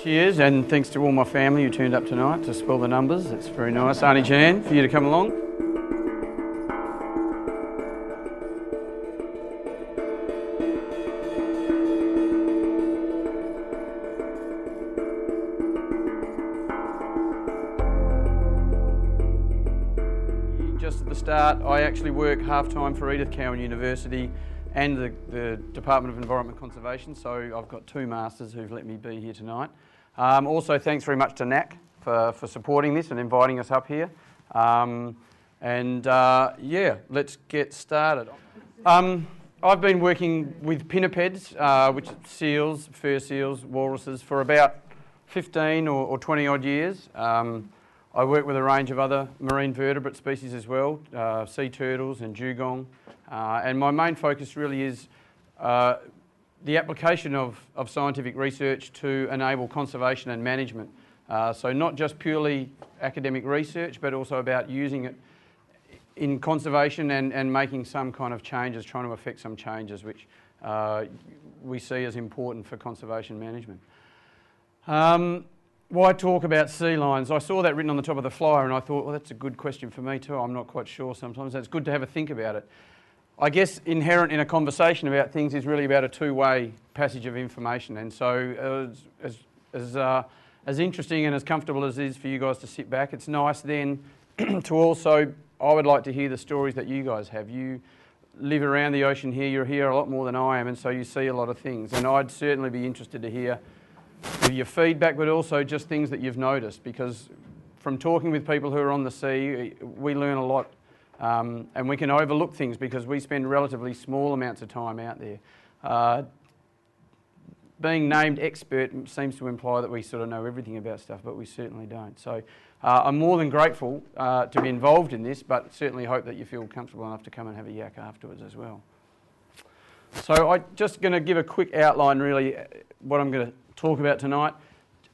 Cheers, and thanks to all my family who turned up tonight to swell the numbers. It's very nice. Auntie Jan, for you to come along. Just at the start, I actually work half-time for Edith Cowan University and the Department of Environment Conservation, so I've got two masters who've let me be here tonight. Also, thanks very much to NAC for supporting this and inviting us up here. Yeah, let's get started. I've been working with pinnipeds, which are seals, fur seals, walruses, for about 15 or 20 odd years. I work with a range of other marine vertebrate species as well, sea turtles and dugong. And my main focus really is the application of scientific research to enable conservation and management. So not just purely academic research, but also about using it in conservation and making some kind of changes, trying to affect some changes which we see as important for conservation management. Why talk about sea lions? I saw that written on the top of the flyer and I thought, well, that's a good question for me too. I'm not quite sure sometimes. It's good to have a think about it. I guess inherent in a conversation about things is really about a two-way passage of information, and so as interesting and as comfortable as it is for you guys to sit back, it's nice then to also, I would like to hear the stories that you guys have. You live around the ocean here, you're here a lot more than I am, and so you see a lot of things, and I'd certainly be interested to hear your feedback, but also just things that you've noticed, because from talking with people who are on the sea, we learn a lot. And we can overlook things because we spend relatively small amounts of time out there. Being named expert seems to imply that we sort of know everything about stuff, but we certainly don't. So I'm more than grateful to be involved in this, but certainly hope that you feel comfortable enough to come and have a yak afterwards as well. So I'm just going to give a quick outline really what I'm going to talk about tonight.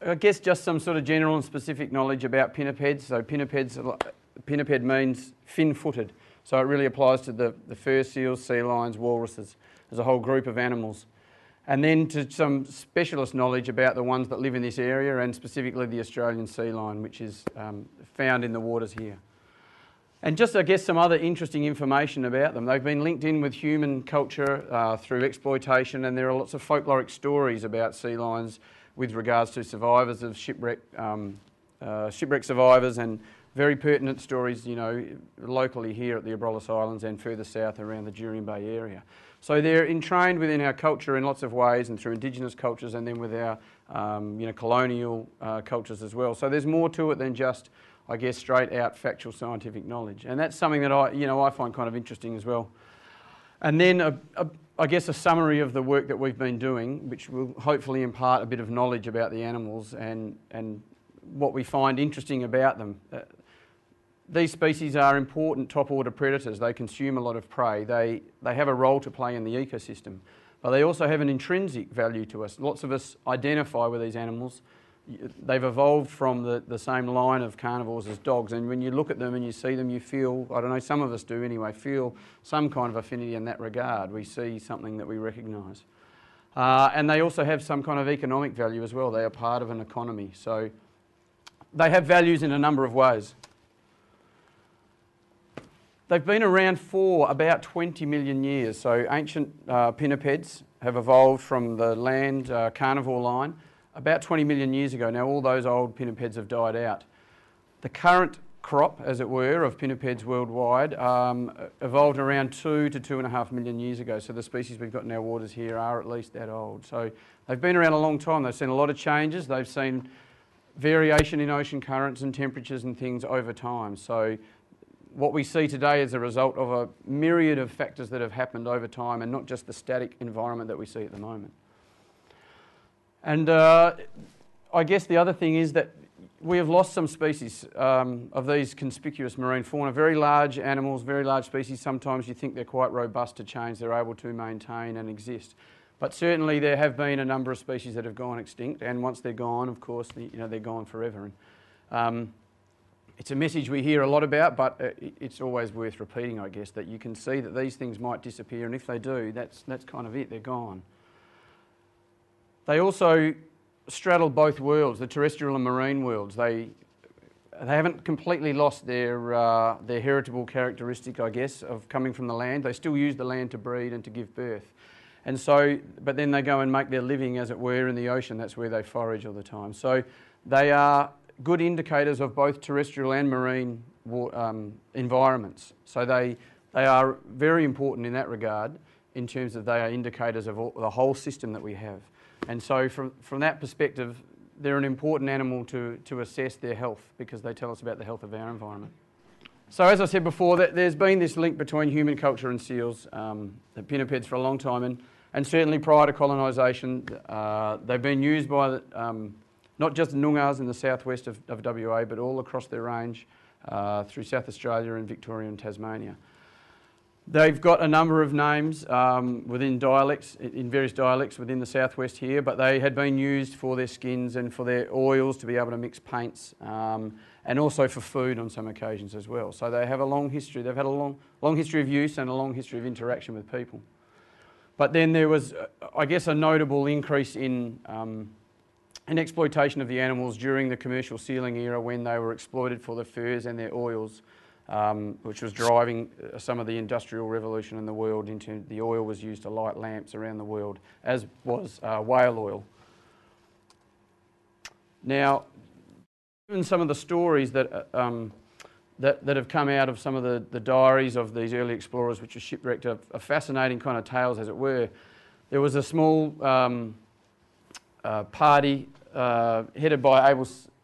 I guess just some sort of general and specific knowledge about pinnipeds. So pinniped means fin-footed, so it really applies to the fur seals, sea lions, walruses, as a whole group of animals. And then to some specialist knowledge about the ones that live in this area, and specifically the Australian sea lion, which is found in the waters here. And just, I guess, some other interesting information about them. They've been linked in with human culture through exploitation, and there are lots of folkloric stories about sea lions with regards to survivors of shipwreck survivors, and very pertinent stories, you know, locally here at the Abrolhos Islands and further south around the Jurien Bay area. So they're entrained within our culture in lots of ways, and through Indigenous cultures, and then with our, colonial cultures as well. So there's more to it than just, I guess, straight out factual scientific knowledge, and that's something that I find kind of interesting as well. And then I guess a summary of the work that we've been doing, which will hopefully impart a bit of knowledge about the animals and what we find interesting about them. These species are important top-order predators. They consume a lot of prey. They have a role to play in the ecosystem, but they also have an intrinsic value to us. Lots of us identify with these animals. They've evolved from the same line of carnivores as dogs, and when you look at them and you see them, you feel, I don't know, some of us do anyway, feel some kind of affinity in that regard. We see something that we recognise. And they also have some kind of economic value as well. They are part of an economy. So they have values in a number of ways. They've been around for about 20 million years. So ancient pinnipeds have evolved from the land carnivore line about 20 million years ago. Now all those old pinnipeds have died out. The current crop, as it were, of pinnipeds worldwide evolved around 2 to 2.5 million years ago. So the species we've got in our waters here are at least that old. So they've been around a long time. They've seen a lot of changes. They've seen variation in ocean currents and temperatures and things over time. So what we see today is a result of a myriad of factors that have happened over time, and not just the static environment that we see at the moment. And I guess the other thing is that we have lost some species of these conspicuous marine fauna. Very large animals, very large species. Sometimes you think they're quite robust to change. They're able to maintain and exist. But certainly there have been a number of species that have gone extinct, and once they're gone, of course, they're gone forever. And it's a message we hear a lot about, but it's always worth repeating, I guess, that you can see that these things might disappear, and if they do, that's kind of it, they're gone. They also straddle both worlds, the terrestrial and marine worlds. They haven't completely lost their heritable characteristic, I guess, of coming from the land. They still use the land to breed and to give birth. And so, but then they go and make their living, as it were, in the ocean. That's where they forage all the time. So they are good indicators of both terrestrial and marine environments. So they are very important in that regard, in terms of they are indicators of the whole system that we have. And so from that perspective, they're an important animal to assess their health, because they tell us about the health of our environment. So as I said before, there's been this link between human culture and seals, the pinnipeds, for a long time, and certainly prior to colonisation, they've been used by not just Noongars in the southwest of WA, but all across their range through South Australia and Victoria and Tasmania. They've got a number of names within dialects, in various dialects within the southwest here, but they had been used for their skins and for their oils to be able to mix paints, and also for food on some occasions as well. So they have a long history. They've had a long history of use and a long history of interaction with people. But then there was, I guess, a notable increase in exploitation of the animals during the commercial sealing era, when they were exploited for their furs and their oils, which was driving some of the industrial revolution in the world. Into the oil was used to light lamps around the world, as was whale oil. Now, given some of the stories that have come out of some of the diaries of these early explorers, which are shipwrecked, are fascinating kind of tales, as it were. There was a small party headed by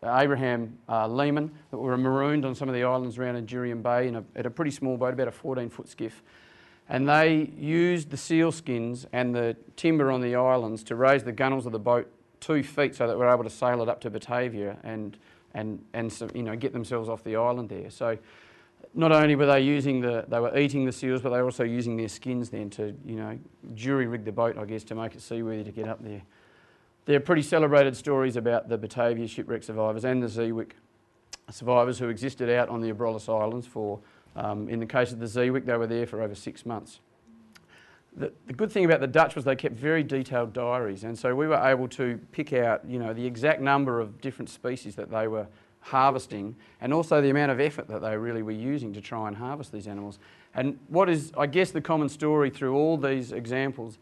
Abraham Lehman that were marooned on some of the islands around Injurian Bay at a pretty small boat, about a 14-foot skiff. And they used the seal skins and the timber on the islands to raise the gunnels of the boat 2 feet, so that they were able to sail it up to Batavia and get themselves off the island there. So not only were they they were eating the seals, but they were also using their skins then to, jury-rig the boat, I guess, to make it seaworthy to get up there. There are pretty celebrated stories about the Batavia shipwreck survivors and the Zeewick survivors who existed out on the Abrolhos Islands for, in the case of the Zeewick, they were there for over 6 months. The good thing about the Dutch was they kept very detailed diaries, and so we were able to pick out, the exact number of different species that they were harvesting, and also the amount of effort that they really were using to try and harvest these animals. And what is, I guess, the common story through all these examples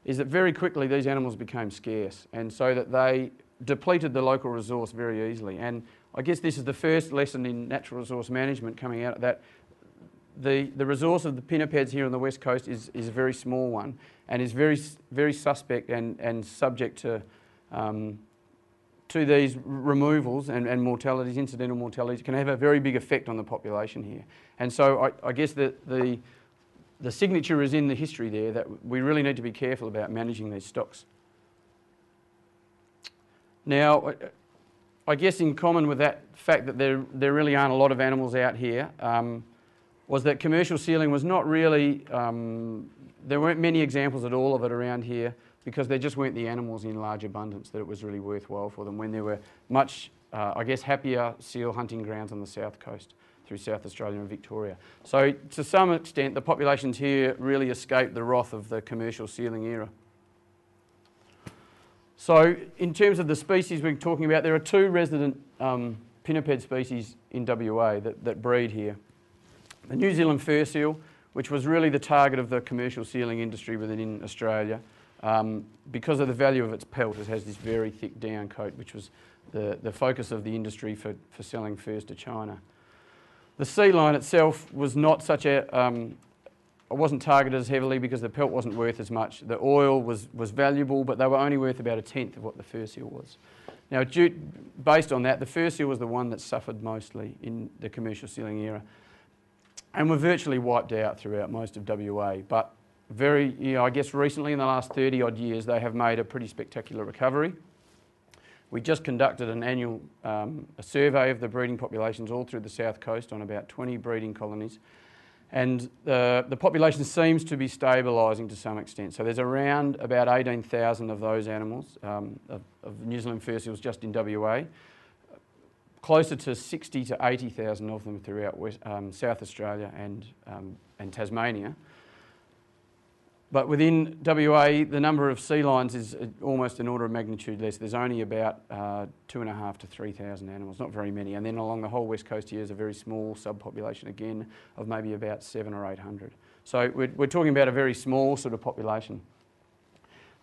is that very quickly these animals became scarce, and so that they depleted the local resource very easily. And I guess this is the first lesson in natural resource management coming out of that. The resource of the pinnipeds here on the west coast is a very small one, and is very suspect and subject to these removals and mortalities, incidental mortalities, can have a very big effect on the population here. And so I guess the signature is in the history there, that we really need to be careful about managing these stocks. Now, I guess in common with that fact that there really aren't a lot of animals out here, was that commercial sealing was not really, there weren't many examples at all of it around here, because there just weren't the animals in large abundance that it was really worthwhile for them, when there were much, I guess, happier seal hunting grounds on the south coast through South Australia and Victoria. So to some extent, the populations here really escaped the wrath of the commercial sealing era. So in terms of the species we're talking about, there are 2 resident pinniped species in WA that breed here. The New Zealand fur seal, which was really the target of the commercial sealing industry within Australia, because of the value of its pelt. It has this very thick down coat, which was the focus of the industry for selling furs to China. The sea lion itself was not such a, it wasn't targeted as heavily because the pelt wasn't worth as much. The oil was valuable, but they were only worth about 1/10 of what the fur seal was. Now, based on that, the fur seal was the one that suffered mostly in the commercial sealing era, and were virtually wiped out throughout most of WA. But I guess recently, in the last 30 odd years, they have made a pretty spectacular recovery. We just conducted an annual a survey of the breeding populations all through the south coast on about 20 breeding colonies, and the population seems to be stabilising to some extent. So there's around about 18,000 of those animals, of New Zealand fur seals just in WA, closer to 60 to 80,000 of them throughout South Australia and Tasmania. But within WA, the number of sea lions is almost an order of magnitude less. There's only about 2,500 to 3,000 animals, not very many. And then along the whole west coast here is a very small subpopulation again of maybe about 700 or 800. So we're talking about a very small sort of population.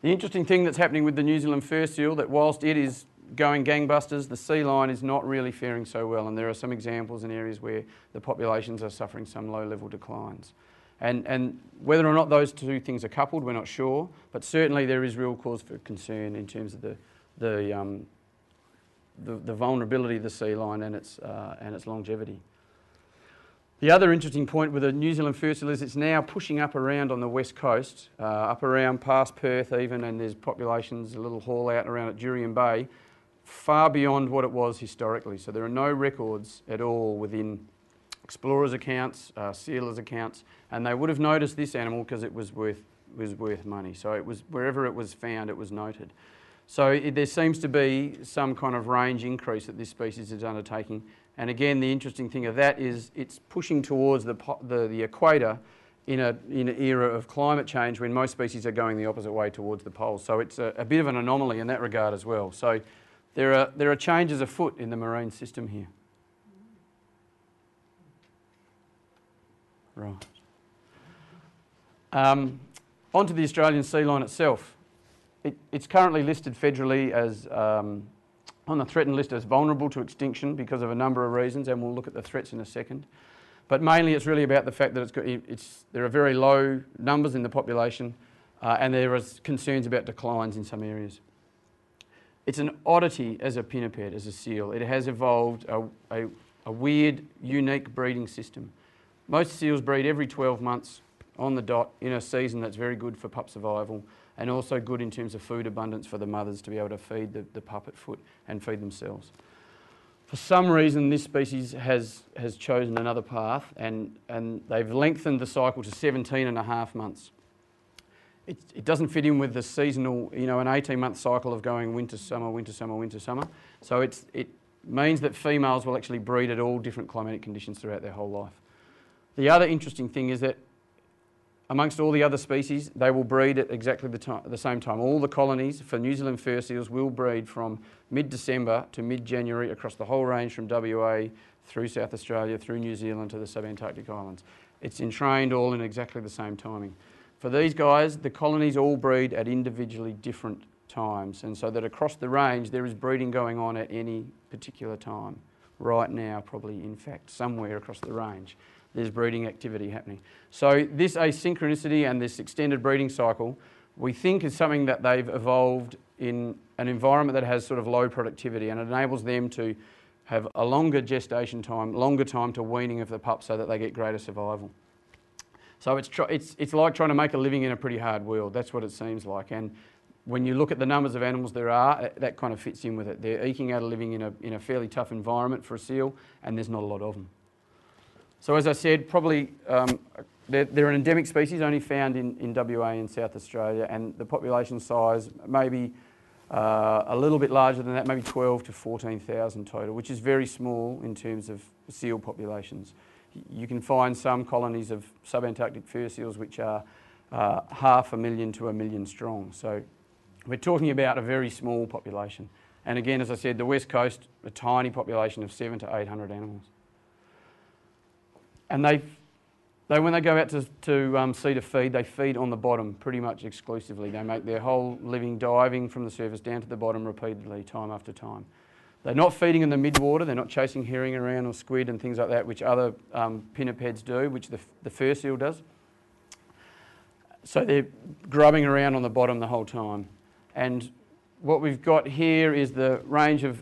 The interesting thing that's happening with the New Zealand fur seal, that whilst it is going gangbusters, the sea lion is not really faring so well, and there are some examples in areas where the populations are suffering some low-level declines. And whether or not those two things are coupled, we're not sure, but certainly there is real cause for concern in terms of the vulnerability of the sea lion and its longevity. The other interesting point with the New Zealand fur seal is it's now pushing up around on the west coast, up around past Perth even, and there's populations a little haul out around at Jurien Bay, far beyond what it was historically. So there are no records at all within explorers' accounts, sealers' accounts, and they would have noticed this animal because it was worth money. So it was, wherever it was found, it was noted. So there seems to be some kind of range increase that this species is undertaking. And again, the interesting thing of that is it's pushing towards the equator in an era of climate change when most species are going the opposite way towards the poles. So it's a bit of an anomaly in that regard as well. So there are changes afoot in the marine system here. Right. Onto the Australian sea lion itself. It's currently listed federally as, on the threatened list, as vulnerable to extinction because of a number of reasons, and we'll look at the threats in a second. But mainly it's really about the fact that there are very low numbers in the population and there are concerns about declines in some areas. It's an oddity as a pinniped, as a seal. It has evolved a weird, unique breeding system. Most seals breed every 12 months on the dot in a season that's very good for pup survival and also good in terms of food abundance for the mothers to be able to feed the pup at foot and feed themselves. For some reason, this species has chosen another path and they've lengthened the cycle to 17.5 months. It doesn't fit in with the seasonal, an 18-month cycle of going winter, summer, winter, summer, winter, summer. So it means that females will actually breed at all different climatic conditions throughout their whole life. The other interesting thing is that amongst all the other species, they will breed at exactly the same time. All the colonies for New Zealand fur seals will breed from mid-December to mid-January across the whole range from WA through South Australia, through New Zealand to the subantarctic islands. It's entrained all in exactly the same timing. For these guys, the colonies all breed at individually different times, and so that across the range there is breeding going on at any particular time. Right now, probably in fact, somewhere across the range, there's breeding activity happening. So this asynchronicity and this extended breeding cycle, we think is something that they've evolved in an environment that has sort of low productivity, and it enables them to have a longer gestation time, longer time to weaning of the pup so that they get greater survival. So it's like trying to make a living in a pretty hard world. That's what it seems like. And when you look at the numbers of animals there are, that kind of fits in with it. They're eking out a living in a fairly tough environment for a seal, and there's not a lot of them. So as I said, probably they're an endemic species only found in WA and South Australia, and the population size may be a little bit larger than that, maybe 12 to 14,000 total, which is very small in terms of seal populations. You can find some colonies of subantarctic fur seals which are 500,000 to 1 million strong. So we're talking about a very small population. And again, as I said, the West Coast, a tiny population of 700 to 800 animals. And when they go out to sea to feed, they feed on the bottom pretty much exclusively. They make their whole living diving from the surface down to the bottom repeatedly, time after time. They're not feeding in the mid-water. They're not chasing herring around or squid and things like that, which other pinnipeds do, which the fur seal does. So they're grubbing around on the bottom the whole time. And what we've got here is the range of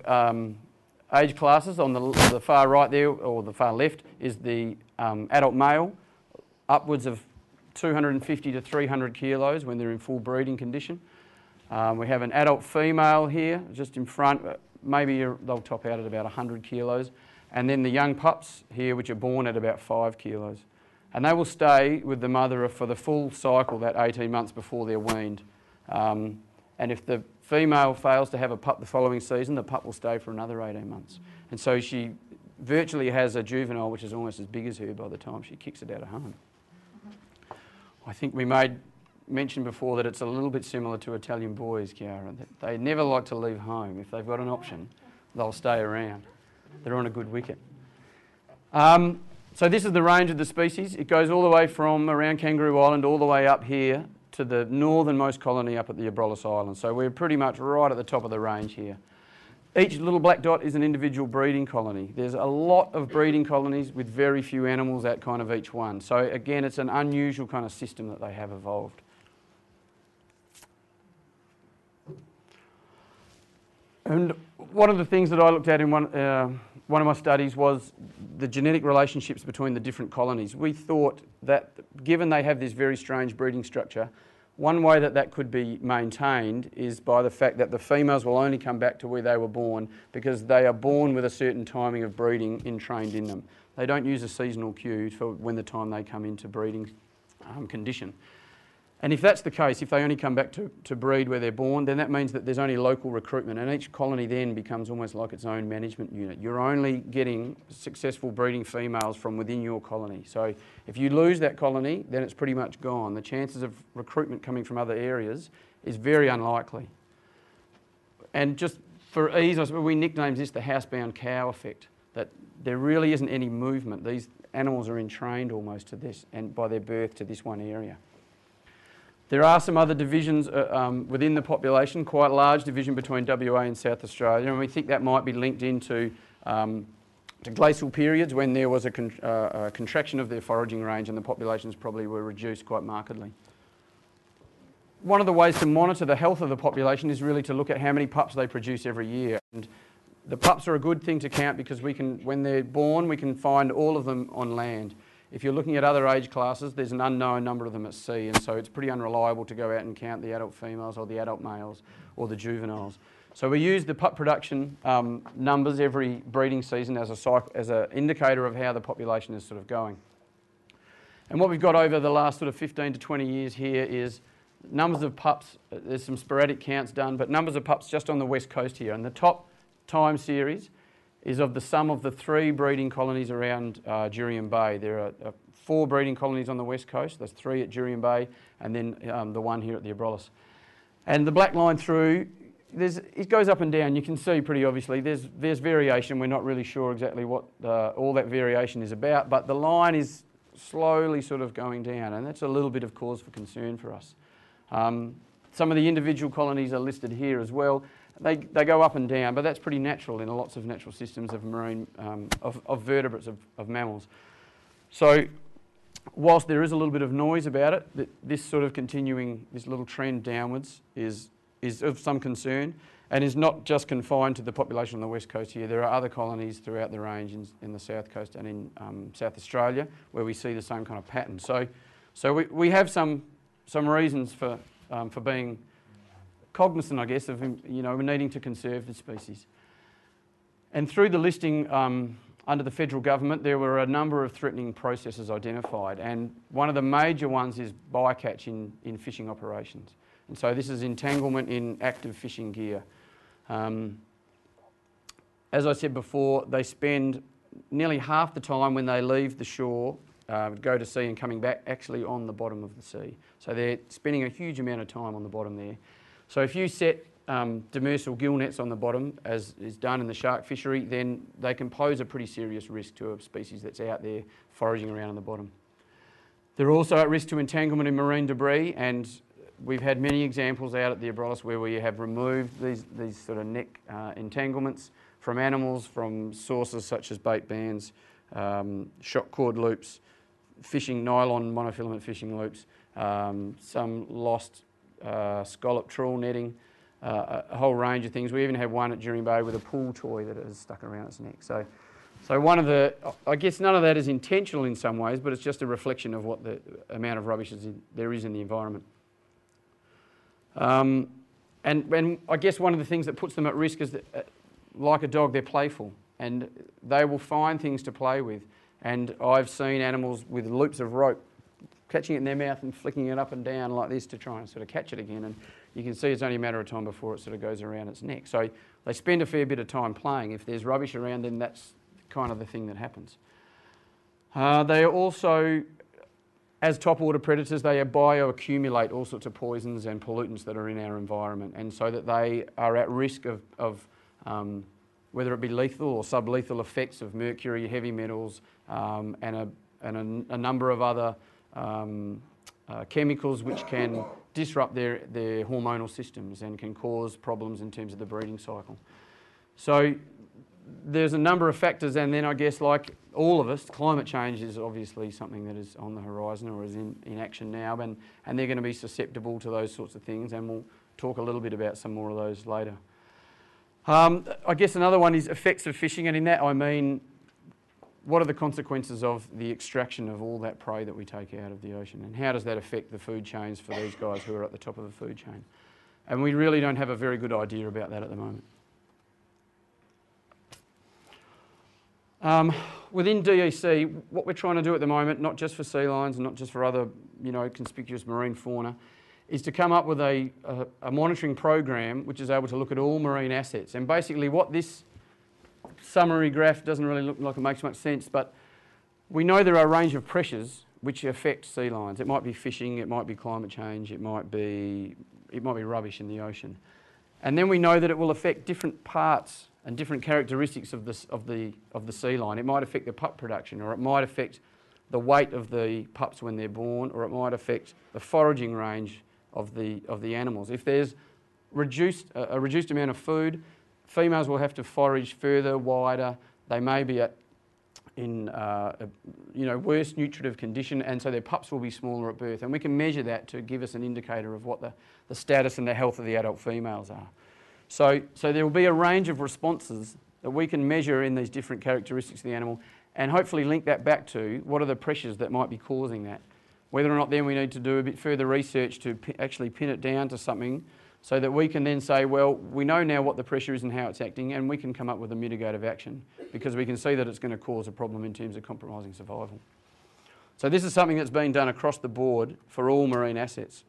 age classes. On the far right there, or the far left, is the adult male, upwards of 250 to 300 kilos when they're in full breeding condition. We have an adult female here, just in front. Maybe they'll top out at about 100 kilos. And then the young pups here, which are born at about 5 kilos. And they will stay with the mother for the full cycle, that 18 months before they're weaned. And if the female fails to have a pup the following season, the pup will stay for another 18 months. And so she virtually has a juvenile which is almost as big as her by the time she kicks it out of home. I think we made mentioned before that it's a little bit similar to Italian boys, Chiara. They never like to leave home. If they've got an option, they'll stay around. They're on a good wicket. So this is the range of the species. It goes all the way from around Kangaroo Island all the way up here to the northernmost colony up at the Beagle Island. So we're pretty much right at the top of the range here. Each little black dot is an individual breeding colony. There's a lot of breeding colonies with very few animals at kind of each one. So again, it's an unusual kind of system that they have evolved. And one of the things that I looked at in one of my studies was the genetic relationships between the different colonies. We thought that given they have this very strange breeding structure, one way that that could be maintained is by the fact that the females will only come back to where they were born because they are born with a certain timing of breeding entrained in them. They don't use a seasonal cue for when the time they come into breeding condition. And if that's the case, if they only come back to breed where they're born, then that means that there's only local recruitment, and each colony then becomes almost like its own management unit. You're only getting successful breeding females from within your colony. So if you lose that colony, then it's pretty much gone. The chances of recruitment coming from other areas is very unlikely. And just for ease, I suppose we nicknamed this the housebound cow effect, that there really isn't any movement. These animals are entrained almost to this, and by their birth to this one area. There are some other divisions within the population, quite a large division between WA and South Australia, and we think that might be linked into to glacial periods when there was a contraction of their foraging range and the populations probably were reduced quite markedly. One of the ways to monitor the health of the population is really to look at how many pups they produce every year. And the pups are a good thing to count because we can, when they're born, we can find all of them on land. If you're looking at other age classes, there's an unknown number of them at sea, and so it's pretty unreliable to go out and count the adult females or the adult males or the juveniles. So we use the pup production numbers every breeding season as an indicator of how the population is sort of going. And what we've got over the last sort of 15 to 20 years here is numbers of pups. There's some sporadic counts done, but numbers of pups just on the west coast here. And the top time series is of the sum of the 3 breeding colonies around Jurien Bay. There are 4 breeding colonies on the west coast. There's 3 at Jurien Bay, and then the one here at the Beagle. And the black line through, it goes up and down. You can see pretty obviously there's variation. We're not really sure exactly what all that variation is about, but the line is slowly sort of going down, and that's a little bit of cause for concern for us. Some of the individual colonies are listed here as well. They go up and down, but that's pretty natural in lots of natural systems of marine, of vertebrates, of mammals. So whilst there is a little bit of noise about it, this sort of continuing, this little trend downwards is of some concern and is not just confined to the population on the west coast here. There are other colonies throughout the range in the south coast and in South Australia where we see the same kind of pattern. So we have some reasons for being cognizant, I guess, of needing to conserve the species. And through the listing under the federal government, there were a number of threatening processes identified, and one of the major ones is bycatch in fishing operations. And so this is entanglement in active fishing gear. As I said before, they spend nearly half the time when they leave the shore, go to sea and coming back, actually on the bottom of the sea. So they're spending a huge amount of time on the bottom there. So if you set demersal gill nets on the bottom, as is done in the shark fishery, then they can pose a pretty serious risk to a species that's out there foraging around on the bottom. They're also at risk to entanglement in marine debris, and we've had many examples out at the Beagle where we have removed these sort of neck entanglements from animals, from sources such as bait bands, shock cord loops, nylon monofilament fishing loops, some lost scallop trawl netting, a whole range of things. We even had one at Jurien Bay with a pool toy that is stuck around its neck. So one of the, I guess none of that is intentional in some ways, but it's just a reflection of what the amount of rubbish there is in the environment. And I guess one of the things that puts them at risk is that, like a dog, they're playful and they will find things to play with. And I've seen animals with loops of rope catching it in their mouth and flicking it up and down like this to try and sort of catch it again. And you can see it's only a matter of time before it sort of goes around its neck. So they spend a fair bit of time playing. If there's rubbish around, then that's kind of the thing that happens. They are also as top order predators, they bioaccumulate all sorts of poisons and pollutants that are in our environment, and so that they are at risk of whether it be lethal or sublethal effects of mercury, heavy metals, and a number of other chemicals which can disrupt their hormonal systems and can cause problems in terms of the breeding cycle. So there's a number of factors, and then I guess, like all of us, climate change is obviously something that is on the horizon or is in action now, and they're going to be susceptible to those sorts of things, and we'll talk a little bit about some more of those later. I guess another one is effects of fishing, and in that I mean, what are the consequences of the extraction of all that prey that we take out of the ocean, and how does that affect the food chains for these guys who are at the top of the food chain? And we really don't have a very good idea about that at the moment. Within DEC, what we're trying to do at the moment, not just for sea lions and not just for other, conspicuous marine fauna, is to come up with a monitoring program which is able to look at all marine assets. And basically what this summary graph doesn't really look like it makes much sense, but we know there are a range of pressures which affect sea lions. It might be fishing, it might be climate change, it might be rubbish in the ocean. And then we know that it will affect different parts and different characteristics of the sea lion. It might affect the pup production, or it might affect the weight of the pups when they're born, or it might affect the foraging range of the animals. If there's a reduced amount of food, females will have to forage further, wider. They may be in worse nutritive condition, and so their pups will be smaller at birth. And we can measure that to give us an indicator of what the status and the health of the adult females are. So there will be a range of responses that we can measure in these different characteristics of the animal, and hopefully link that back to what are the pressures that might be causing that. Whether or not then we need to do a bit further research to actually pin it down to something, so that we can then say, well, we know now what the pressure is and how it's acting, and we can come up with a mitigative action because we can see that it's going to cause a problem in terms of compromising survival. So this is something that's been done across the board for all marine assets.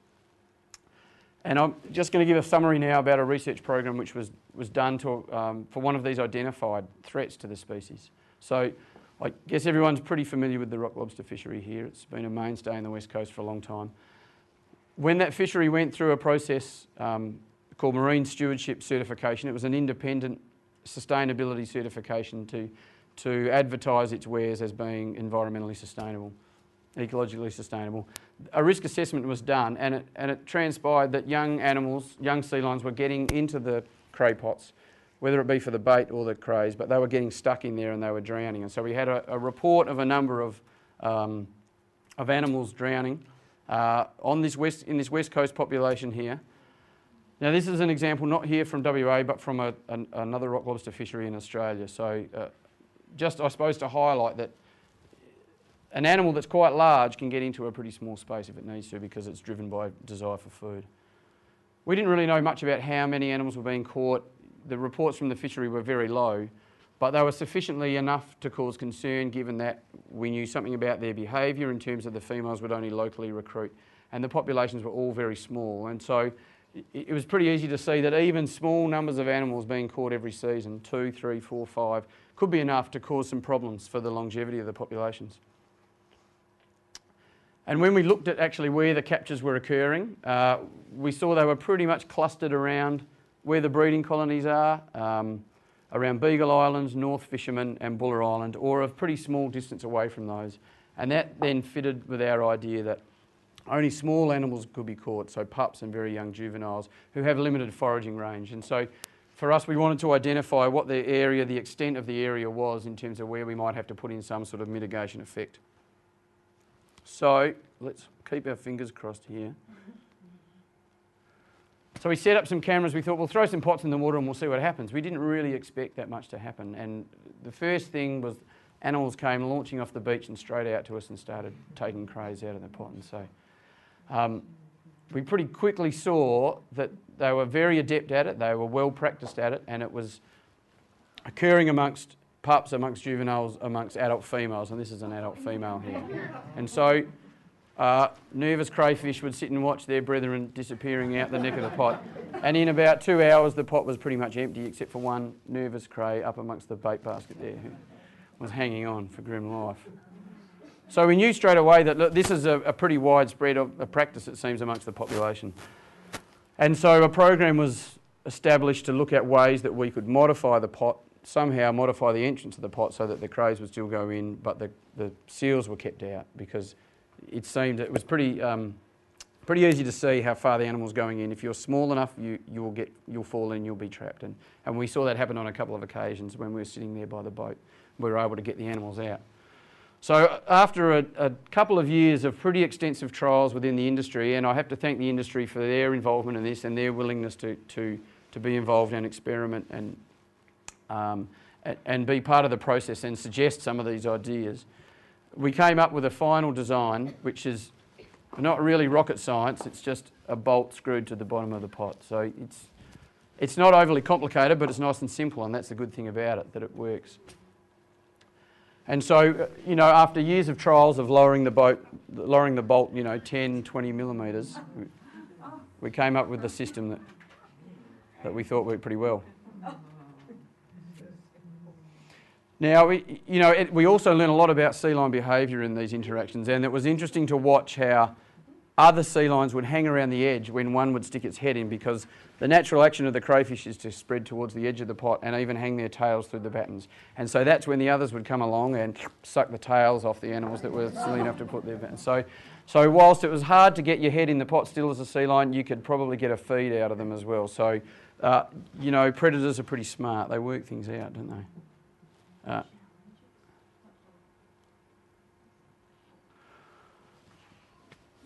And I'm just going to give a summary now about a research program which was done for one of these identified threats to the species. So I guess everyone's pretty familiar with the rock lobster fishery here. It's been a mainstay in the West Coast for a long time. When that fishery went through a process called Marine Stewardship Certification, it was an independent sustainability certification to advertise its wares as being environmentally sustainable, ecologically sustainable. A risk assessment was done, and it transpired that young animals, young sea lions, were getting into the cray pots, whether it be for the bait or the crays, but they were getting stuck in there and they were drowning. And so we had a report of a number of animals drowning in this West Coast population here. Now this is an example not here from WA, but from another rock lobster fishery in Australia. So just, I suppose, to highlight that an animal that's quite large can get into a pretty small space if it needs to, because it's driven by desire for food. We didn't really know much about how many animals were being caught. The reports from the fishery were very low, but they were sufficiently enough to cause concern, given that we knew something about their behaviour in terms of the females would only locally recruit, and the populations were all very small. And so it was pretty easy to see that even small numbers of animals being caught every season, 2, 3, 4, 5, could be enough to cause some problems for the longevity of the populations. And when we looked at actually where the captures were occurring, we saw they were pretty much clustered around where the breeding colonies are, around Beagle Island, North Fisherman and Buller Island, or a pretty small distance away from those. And that then fitted with our idea that only small animals could be caught, so pups and very young juveniles who have limited foraging range. And so for us, we wanted to identify what the area, the extent of the area was in terms of where we might have to put in some sort of mitigation effect. So let's keep our fingers crossed here. So we set up some cameras. We thought we'll throw some pots in the water and we'll see what happens. We didn't really expect that much to happen. And the first thing was animals came launching off the beach and straight out to us and started taking crays out of the pot. And so we pretty quickly saw that they were very adept at it. They were well practiced at it, and it was occurring amongst pups, amongst juveniles, amongst adult females, and this is an adult female here. And so nervous crayfish would sit and watch their brethren disappearing out the neck of the pot, and in about 2 hours the pot was pretty much empty except for one nervous cray up amongst the bait basket there who was hanging on for grim life. So we knew straight away that look, this is a pretty widespread practice, it seems, amongst the population. And so a program was established to look at ways that we could modify the pot, somehow modify the entrance of the pot so that the crows would still go in, but the seals were kept out, because it seemed it was pretty easy to see how far the animal's going in. If you're small enough, you'll fall in, you'll be trapped. And we saw that happen on a couple of occasions when we were sitting there by the boat. We were able to get the animals out. So after a couple of years of pretty extensive trials within the industry, and I have to thank the industry for their involvement in this and their willingness to be involved and experiment and be part of the process and suggest some of these ideas, we came up with a final design which is not really rocket science, it's just a bolt screwed to the bottom of the pot. So it's not overly complicated, but it's nice and simple, and that's the good thing about it, that it works. And so, you know, after years of trials of lowering the bolt, you know, 10, 20 millimetres, we came up with a system that we thought worked pretty well. Now, we also learn a lot about sea lion behaviour in these interactions, and it was interesting to watch how other sea lions would hang around the edge when one would stick its head in, because the natural action of the crayfish is to spread towards the edge of the pot and even hang their tails through the battens. And so that's when the others would come along and suck the tails off the animals that were silly enough to put their battens. So whilst it was hard to get your head in the pot still as a sea lion, you could probably get a feed out of them as well. So, you know, predators are pretty smart. They work things out, don't they?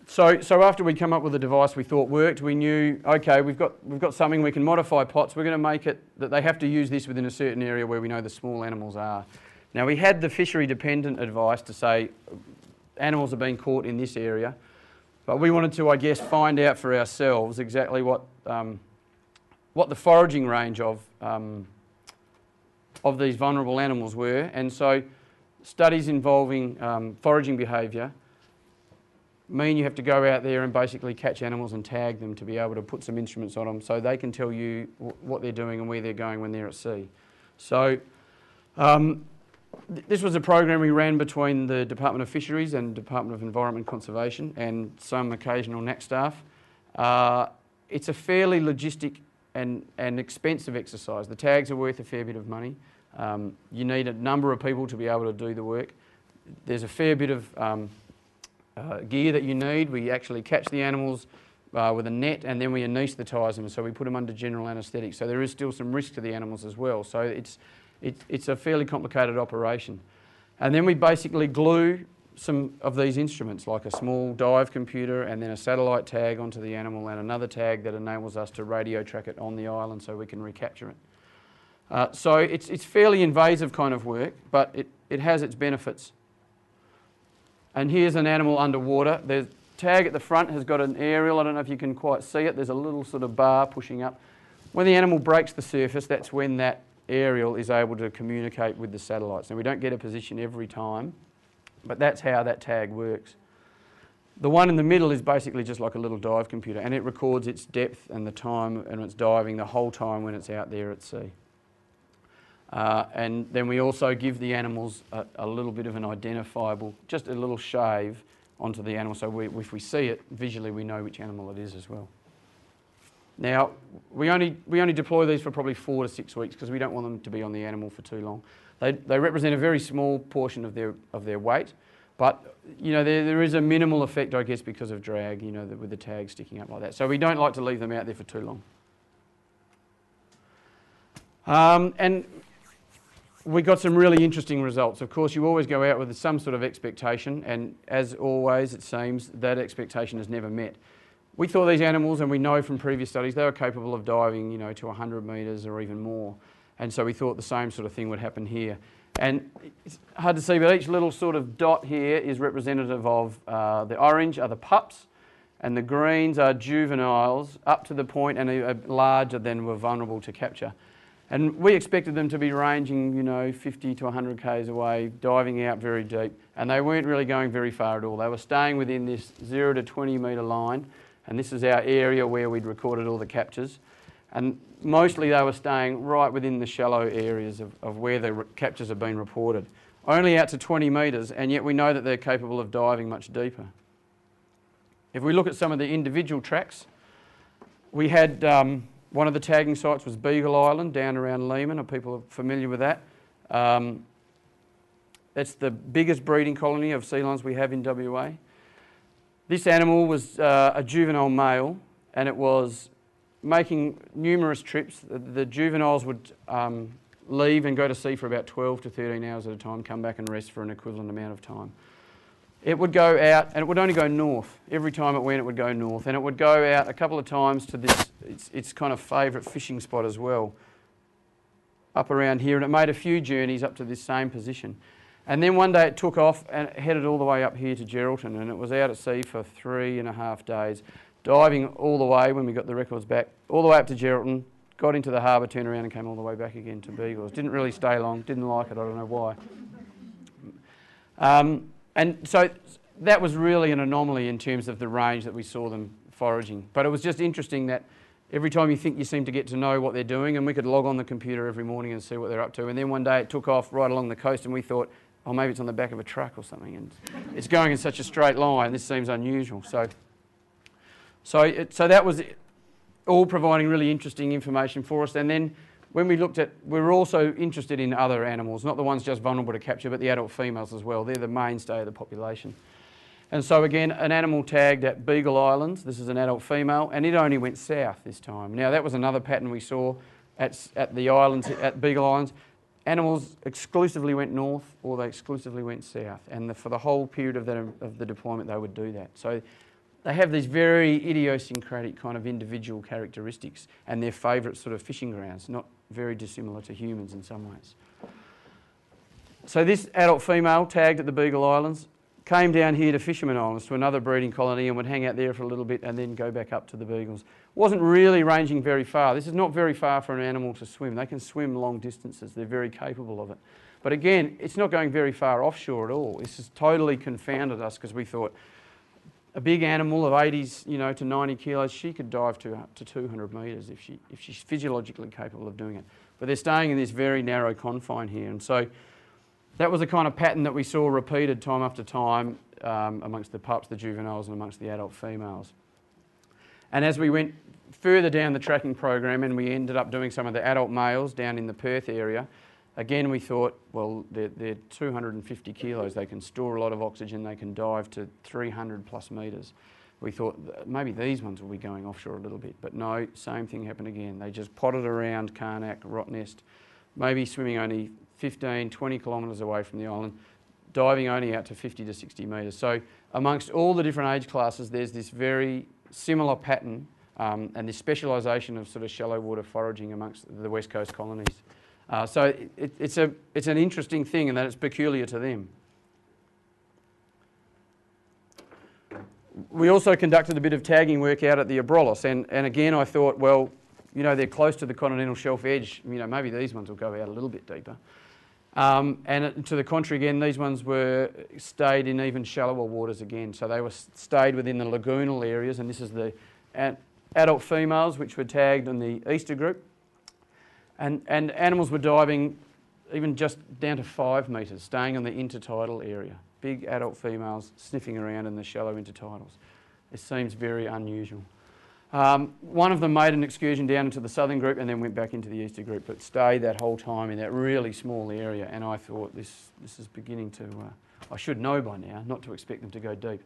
So after we'd come up with a device we thought worked, we knew, okay, we've got something, we can modify pots. We're going to make it that they have to use this within a certain area where we know the small animals are. Now, we had the fishery-dependent advice to say animals are being caught in this area, but we wanted to, I guess, find out for ourselves exactly what the foraging range of these vulnerable animals were. And so studies involving foraging behaviour mean you have to go out there and basically catch animals and tag them to be able to put some instruments on them so they can tell you what they're doing and where they're going when they're at sea. So this was a program we ran between the Department of Fisheries and Department of Environment and Conservation and some occasional NAC staff. It's a fairly logistic and expensive exercise. The tags are worth a fair bit of money. You need a number of people to be able to do the work. There's a fair bit of gear that you need. We actually catch the animals with a net and then we anaesthetise them, so we put them under general anaesthetic. So there is still some risk to the animals as well. So it's a fairly complicated operation. And then we basically glue some of these instruments, like a small dive computer and then a satellite tag onto the animal and another tag that enables us to radio track it on the island so we can recapture it. So it's fairly invasive kind of work, but it has its benefits. And here's an animal underwater. The tag at the front has got an aerial. I don't know if you can quite see it. There's a little sort of bar pushing up. When the animal breaks the surface, that's when that aerial is able to communicate with the satellites. Now, we don't get a position every time, but that's how that tag works. The one in the middle is basically just like a little dive computer, and it records its depth and the time and it's diving the whole time when it's out there at sea. And then we also give the animals a little bit of an identifiable, just a little shave onto the animal, so if we see it visually we know which animal it is as well. Now, we only deploy these for probably 4 to 6 weeks because we don't want them to be on the animal for too long. They represent a very small portion of their weight, but you know there is a minimal effect, I guess, because of drag, you know, with the tag sticking up like that. So we don't like to leave them out there for too long. And we got some really interesting results. Of course, you always go out with some sort of expectation, and as always, it seems that expectation is never met. We thought these animals, and we know from previous studies, they were capable of diving, you know, to 100 metres or even more. And so we thought the same sort of thing would happen here. And it's hard to see, but each little sort of dot here is representative of the orange are the pups, and the greens are juveniles up to the point and larger than were vulnerable to capture. And we expected them to be ranging, you know, 50 to 100 k's away, diving out very deep, and they weren't really going very far at all. They were staying within this 0 to 20 metre line, and this is our area where we'd recorded all the captures. And mostly they were staying right within the shallow areas of where the captures have been reported. only out to 20 metres, and yet we know that they're capable of diving much deeper. If we look at some of the individual tracks, we had one of the tagging sites was Beagle Island down around Lehman. Are people familiar with that? That's the biggest breeding colony of sea lions we have in WA. This animal was a juvenile male, and it was making numerous trips. The juveniles would leave and go to sea for about 12 to 13 hours at a time, come back and rest for an equivalent amount of time. It would go out, and it would only go north. Every time it went, it would go north, and it would go out a couple of times to this, its kind of favourite fishing spot as well, up around here, and it made a few journeys up to this same position. And then one day it took off and it headed all the way up here to Geraldton, and it was out at sea for 3.5 days, diving all the way, when we got the records back, all the way up to Geraldton, got into the harbour, turned around and came all the way back again to Beagles. Didn't really stay long, didn't like it, I don't know why. And so that was really an anomaly in terms of the range that we saw them foraging. But it was just interesting that every time you think you seem to get to know what they're doing, and we could log on the computer every morning and see what they're up to. And then one day it took off right along the coast, and we thought, oh, maybe it's on the back of a truck or something, and it's going in such a straight line. This seems unusual. So that was all providing really interesting information for us. And then when we looked at, we were also interested in other animals, not the ones just vulnerable to capture, but the adult females as well. They're the mainstay of the population. And so again, an animal tagged at Beagle Island. This is an adult female, and it only went south this time. Now that was another pattern we saw at the islands, at Beagle Islands. Animals exclusively went north, or they exclusively went south, and for the whole period of the deployment they would do that. So they have these very idiosyncratic kind of individual characteristics and their favourite sort of fishing grounds, not very dissimilar to humans in some ways. So this adult female tagged at the Beagle Islands came down here to Fisherman Islands, to another breeding colony, and would hang out there for a little bit and then go back up to the Beagles. Wasn't really ranging very far. This is not very far for an animal to swim. They can swim long distances. They're very capable of it. But again, it's not going very far offshore at all. This has totally confounded us, because we thought a big animal of 80s, to 90 kilos, she could dive to up to 200 metres if she's physiologically capable of doing it. But they're staying in this very narrow confine here, and so that was the kind of pattern that we saw repeated time after time amongst the pups, the juveniles, and amongst the adult females. And as we went further down the tracking program, and we ended up doing some of the adult males down in the Perth area, again we thought, well, they're 250 kilos, they can store a lot of oxygen, they can dive to 300 plus metres. We thought maybe these ones will be going offshore a little bit, but no, same thing happened again. They just potted around Karnak, Rottnest, maybe swimming only 15, 20 kilometres away from the island, diving only out to 50 to 60 metres. So amongst all the different age classes, there's this very similar pattern and this specialisation of sort of shallow water foraging amongst the West Coast colonies. So it's an interesting thing in that it's peculiar to them. We also conducted a bit of tagging work out at the Abrolhos, and again I thought, well, they're close to the continental shelf edge, maybe these ones will go out a little bit deeper. And to the contrary again, these ones stayed in even shallower waters again. So they stayed within the lagoonal areas, and this is the adult females which were tagged in the Easter group. And animals were diving even just down to 5 metres, staying in the intertidal area. Big adult females sniffing around in the shallow intertidals. It seems very unusual. One of them made an excursion down into the southern group and then went back into the Easter group, but stayed that whole time in that really small area, and I thought this is beginning to, I should know by now, not to expect them to go deep.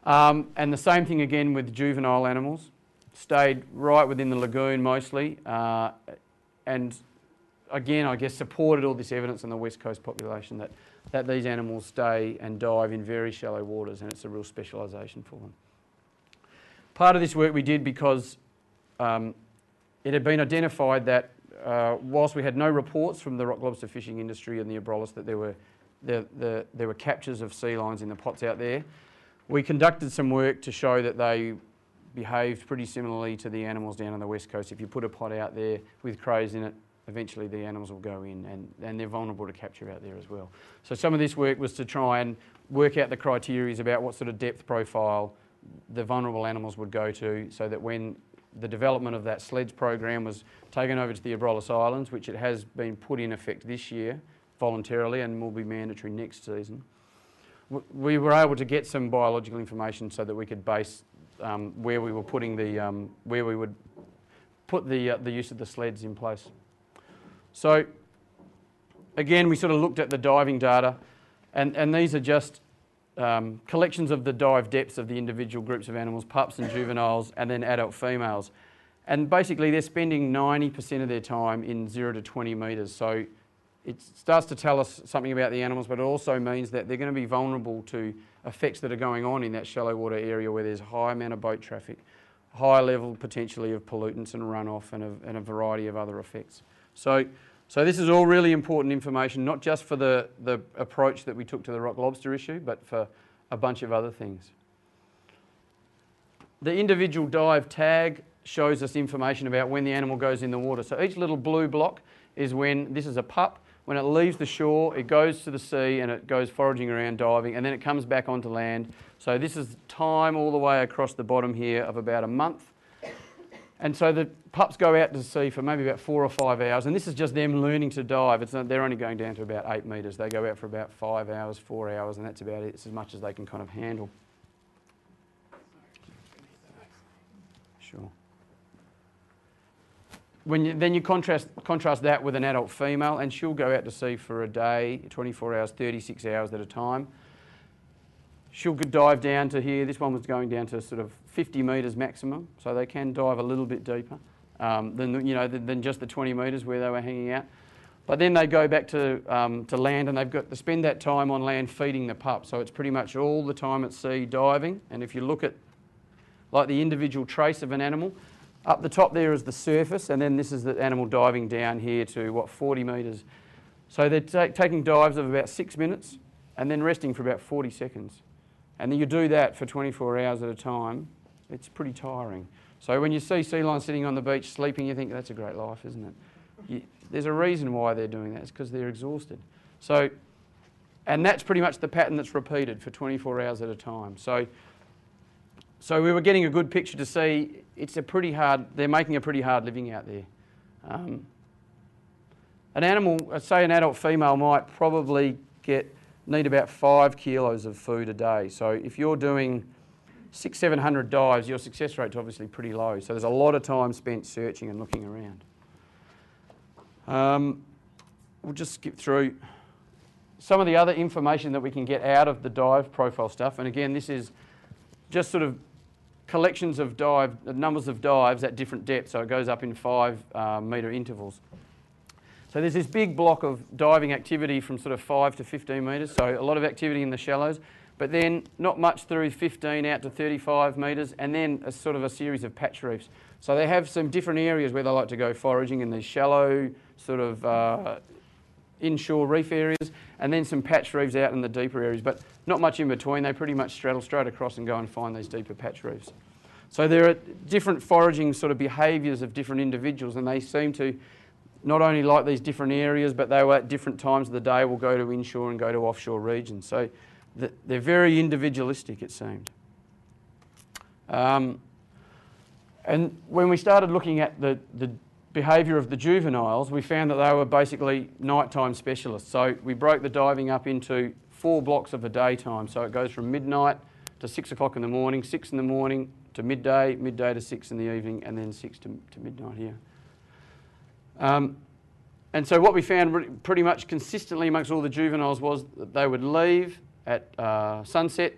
And the same thing again with juvenile animals, stayed right within the lagoon mostly, and again I guess supported all this evidence in the West Coast population that these animals stay and dive in very shallow waters, and it's a real specialisation for them. Part of this work we did because it had been identified that whilst we had no reports from the rock lobster fishing industry and the Abrolhos that there were captures of sea lions in the pots out there, we conducted some work to show that they behaved pretty similarly to the animals down on the West Coast. If you put a pot out there with crows in it, eventually the animals will go in, and they're vulnerable to capture out there as well. So some of this work was to try and work out the criteria about what sort of depth profile the vulnerable animals would go to, so that when the development of that sledge program was taken over to the Abrolhos Islands, which it has been put in effect this year, voluntarily and will be mandatory next season. We were able to get some biological information so that we could base where we were putting where we would put the use of the sleds in place. So again, we sort of looked at the diving data, and these are just collections of the dive depths of the individual groups of animals, pups and juveniles, and then adult females. And basically they're spending 90% of their time in 0 to 20 metres. So it starts to tell us something about the animals, but it also means that they're going to be vulnerable to effects that are going on in that shallow water area where there's a high amount of boat traffic, high level potentially of pollutants and runoff, and a variety of other effects. So this is all really important information, not just for the approach that we took to the rock lobster issue, but for a bunch of other things. The individual dive tag shows us information about when the animal goes in the water. So each little blue block is when, this is a pup, when it leaves the shore, it goes to the sea and it goes foraging around, diving, and then it comes back onto land. So this is time all the way across the bottom here of about a month. And so the pups go out to sea for maybe about 4 or 5 hours, and this is just them learning to dive. They're only going down to about 8 metres. They go out for about 5 hours, 4 hours, and that's about it. It's as much as they can kind of handle. Sure. Then you contrast that with an adult female, and she'll go out to sea for a day, 24 hours, 36 hours at a time. She'll dive down to here. This one was going down to sort of 50 metres maximum, so they can dive a little bit deeper than just the 20 metres where they were hanging out. But then they go back to land, and they've got to spend that time on land feeding the pup. So it's pretty much all the time at sea diving. And if you look at like the individual trace of an animal, up the top there is the surface, and then this is the animal diving down here to 40 metres. So they're taking dives of about 6 minutes and then resting for about 40 seconds. And then you do that for 24 hours at a time. It's pretty tiring. So when you see sea lions sitting on the beach sleeping, you think, that's a great life, isn't it? There's a reason why they're doing that. It's because they're exhausted. So, and that's pretty much the pattern that's repeated for 24 hours at a time. So we were getting a good picture to see they're making a pretty hard living out there. An animal, say an adult female, might probably need about 5 kilos of food a day. So if you're doing 600-700 dives, your success rate's obviously pretty low. So there's a lot of time spent searching and looking around. We'll just skip through some of the other information that we can get out of the dive profile stuff. And again, this is just sort of collections of numbers of dives at different depths. So it goes up in 5 metre intervals. So there's this big block of diving activity from sort of 5 to 15 metres, so a lot of activity in the shallows, but then not much through 15 out to 35 metres, and then a sort of a series of patch reefs. So they have some different areas where they like to go foraging in these shallow sort of inshore reef areas, and then some patch reefs out in the deeper areas, but not much in between. They pretty much straddle straight across and go and find these deeper patch reefs. So there are different foraging sort of behaviours of different individuals, and they seem to not only like these different areas, but they will at different times of the day will go to inshore and go to offshore regions. So they're very individualistic, it seemed. And when we started looking at the behaviour of the juveniles, we found that they were basically nighttime specialists. So we broke the diving up into 4 blocks of a daytime. So it goes from midnight to 6 o'clock in the morning, 6 in the morning to midday, midday to 6 in the evening, and then 6 to midnight here. And so what we found pretty much consistently amongst all the juveniles was that they would leave at sunset,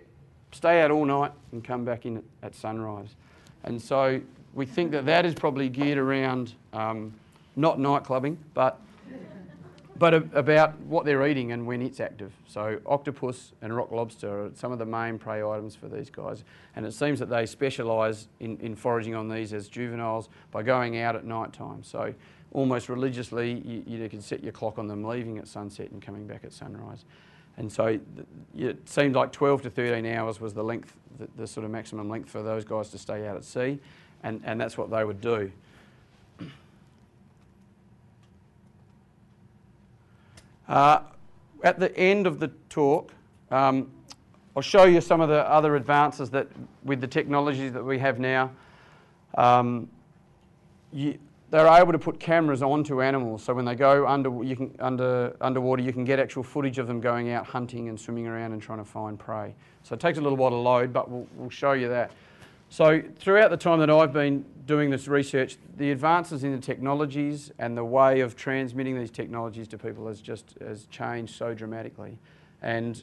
stay out all night, and come back in at sunrise. And so we think that that is probably geared around not night clubbing, but about what they're eating and when it's active. So octopus and rock lobster are some of the main prey items for these guys. And it seems that they specialise in foraging on these as juveniles by going out at night time. So almost religiously, you can set your clock on them leaving at sunset and coming back at sunrise. And so it seemed like 12 to 13 hours was the length, the sort of maximum length for those guys to stay out at sea, and that's what they would do. At the end of the talk, I'll show you some of the other advances that with the technologies that we have now. they're able to put cameras onto animals, so when they go underwater, you can get actual footage of them going out hunting and swimming around and trying to find prey. So it takes a little while to load, but we'll show you that. So throughout the time that I've been doing this research, the advances in the technologies and the way of transmitting these technologies to people has changed so dramatically. And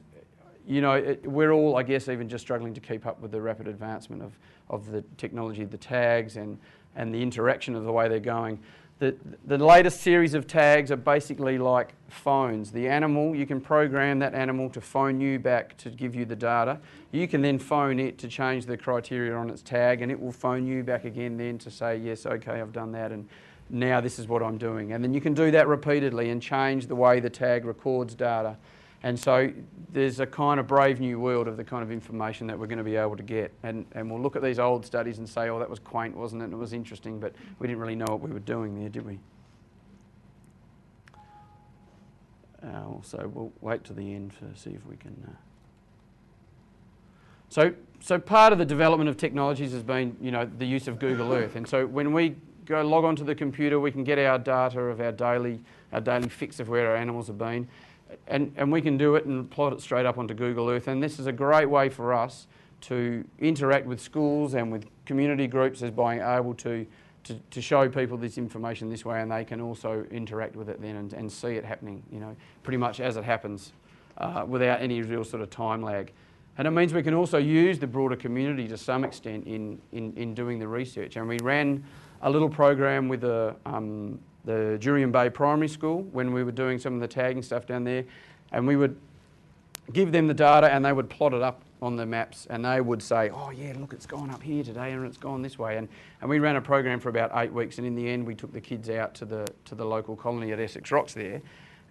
you know, we're all, I guess, even just struggling to keep up with the rapid advancement of the technology, the tags and the interaction of the way they're going. The latest series of tags are basically like phones. The animal, you can program that animal to phone you back to give you the data. You can then phone it to change the criteria on its tag, and it will phone you back again then to say, yes, okay, I've done that, and now this is what I'm doing. And then you can do that repeatedly and change the way the tag records data. And so there's a kind of brave new world of the kind of information that we're going to be able to get. And we'll look at these old studies and say, oh, that was quaint, wasn't it? It was interesting, but we didn't really know what we were doing there, did we? So we'll wait to the end to see if we can... So part of the development of technologies has been, you know, the use of Google Earth. And so when we go log onto the computer, we can get our data of our daily fix of where our animals have been. And we can do it and plot it straight up onto Google Earth. And this is a great way for us to interact with schools and with community groups as being able to show people this information this way, and they can also interact with it then and see it happening, you know, pretty much as it happens without any real sort of time lag. And it means we can also use the broader community to some extent in doing the research. And we ran a little program with the Jurien Bay Primary School when we were doing some of the tagging stuff down there, and we would give them the data and they would plot it up on the maps, and they would say, oh yeah, look, it's gone up here today and it's gone this way. And we ran a program for about 8 weeks, and in the end we took the kids out to the local colony at Essex Rocks there,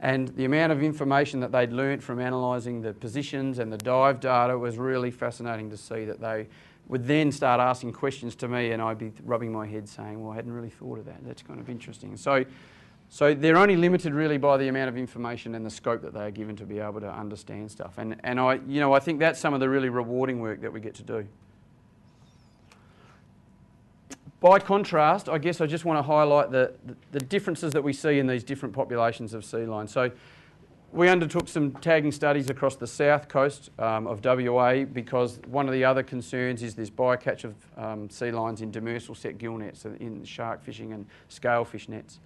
and the amount of information that they'd learnt from analysing the positions and the dive data was really fascinating to see. That they would then start asking questions to me, and I'd be rubbing my head saying, well, I hadn't really thought of that. That's kind of interesting. So they're only limited really by the amount of information and the scope that they are given to be able to understand stuff. And I think that's some of the really rewarding work that we get to do. By contrast, I guess I just want to highlight the differences that we see in these different populations of sea lions. So we undertook some tagging studies across the south coast of WA, because one of the other concerns is this bycatch of sea lions in demersal set gill nets, in shark fishing and scalefish nets.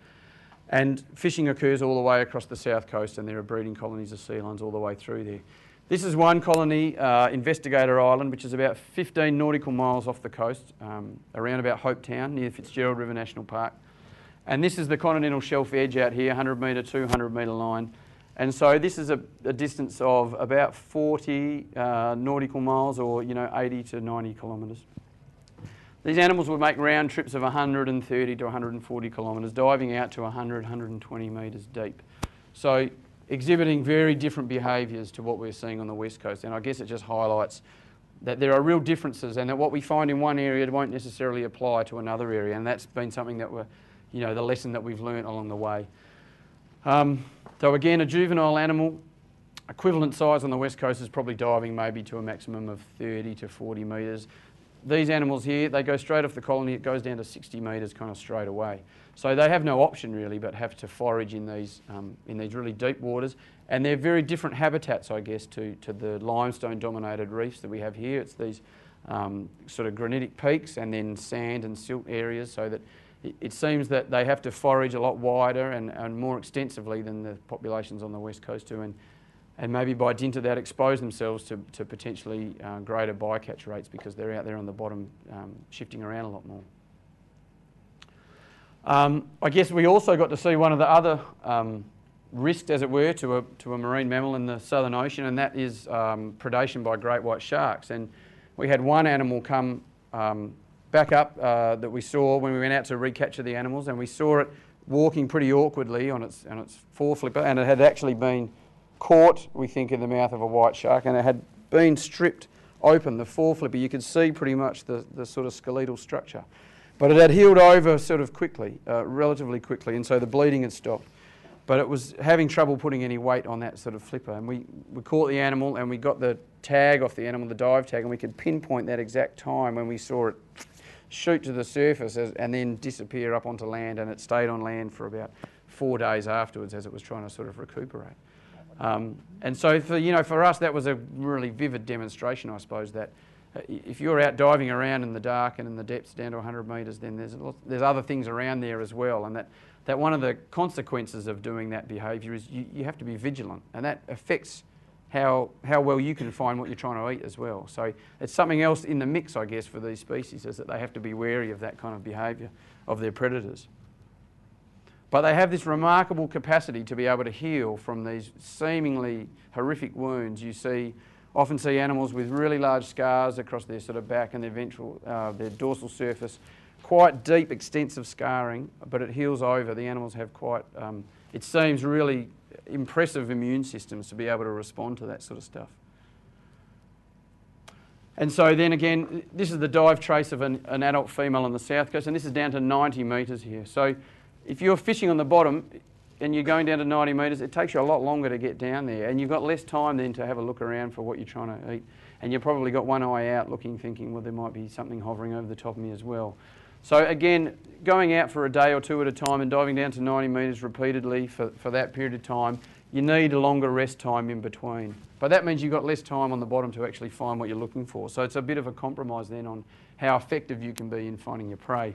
And fishing occurs all the way across the south coast, and there are breeding colonies of sea lions all the way through there. This is one colony, Investigator Island, which is about 15 nautical miles off the coast, around about Hopetown, near Fitzgerald River National Park. And this is the continental shelf edge out here, 100 metre, 200 metre line. And so this is a distance of about 40 nautical miles, or 80 to 90 kilometres. These animals would make round trips of 130 to 140 kilometres, diving out to 100, 120 metres deep. So exhibiting very different behaviours to what we're seeing on the west coast. And I guess it just highlights that there are real differences, and that what we find in one area won't necessarily apply to another area. And that's been something that the lesson that we've learnt along the way. So again, a juvenile animal, equivalent size on the west coast, is probably diving maybe to a maximum of 30 to 40 metres. These animals here, they go straight off the colony, it goes down to 60 metres kind of straight away. So they have no option really but have to forage in these really deep waters. And they're very different habitats, I guess, to the limestone dominated reefs that we have here. It's these sort of granitic peaks and then sand and silt areas, so that it seems that they have to forage a lot wider and more extensively than the populations on the west coast do. And maybe by dint of that expose themselves to potentially greater bycatch rates, because they're out there on the bottom shifting around a lot more. I guess we also got to see one of the other risks, as it were, to a marine mammal in the Southern Ocean, and that is predation by great white sharks. And we had one animal come back up that we saw when we went out to recapture the animals, and we saw it walking pretty awkwardly on its foreflipper, and it had actually been caught, we think, in the mouth of a white shark, and it had been stripped open, the foreflipper. You could see pretty much the sort of skeletal structure. But it had healed over sort of quickly, relatively quickly, and so the bleeding had stopped. But it was having trouble putting any weight on that sort of flipper. And we caught the animal, and we got the tag off the animal, the dive tag, and we could pinpoint that exact time when we saw it shoot to the surface and then disappear up onto land, and it stayed on land for about 4 days afterwards as it was trying to sort of recuperate. And so for us, that was a really vivid demonstration, I suppose, that if you're out diving around in the dark and in the depths down to 100 metres, then there's other things around there as well, and that one of the consequences of doing that behaviour is you have to be vigilant, and that affects how well you can find what you're trying to eat as well. So it's something else in the mix, I guess, for these species, is that they have to be wary of that kind of behaviour of their predators. But they have this remarkable capacity to be able to heal from these seemingly horrific wounds. You often see animals with really large scars across their sort of back and their dorsal surface, quite deep, extensive scarring, but it heals over. The animals have quite, it seems, really impressive immune systems to be able to respond to that sort of stuff. And so then again, this is the dive trace of an adult female on the south coast, and this is down to 90 metres here. So if you're fishing on the bottom and you're going down to 90 metres, it takes you a lot longer to get down there, and you've got less time then to have a look around for what you're trying to eat. And you've probably got one eye out looking, thinking, well, there might be something hovering over the top of me as well. So again, going out for a day or two at a time and diving down to 90 metres repeatedly for that period of time, you need a longer rest time in between. But that means you've got less time on the bottom to actually find what you're looking for. So it's a bit of a compromise then on how effective you can be in finding your prey.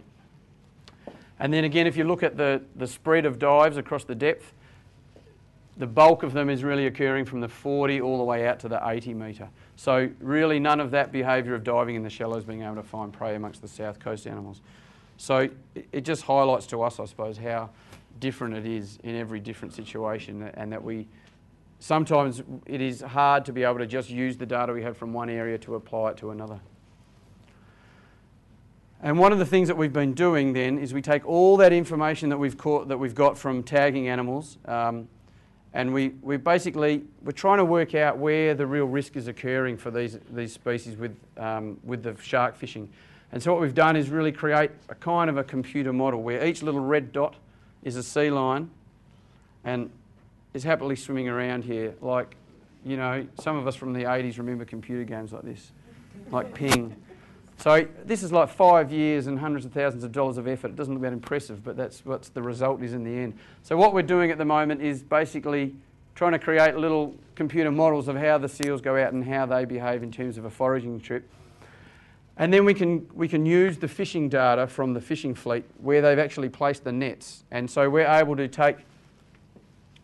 And then again, if you look at the spread of dives across the depth, the bulk of them is really occurring from the 40 all the way out to the 80 metre. So really none of that behaviour of diving in the shallows being able to find prey amongst the south coast animals. So it just highlights to us, I suppose, how different it is in every different situation, and that sometimes it is hard to be able to just use the data we have from one area to apply it to another. And one of the things that we've been doing then is we take all that information that we've got from tagging animals, and we're trying to work out where the real risk is occurring for these species with the shark fishing. And so what we've done is really create a kind of a computer model where each little red dot is a sea lion and is happily swimming around here. Like, some of us from the 80s remember computer games like this, like Ping. So this is like 5 years and hundreds of thousands of dollars of effort. It doesn't look that impressive, but that's what the result is in the end. So what we're doing at the moment is basically trying to create little computer models of how the seals go out and how they behave in terms of a foraging trip. And then we can use the fishing data from the fishing fleet where they've actually placed the nets. And so we're able to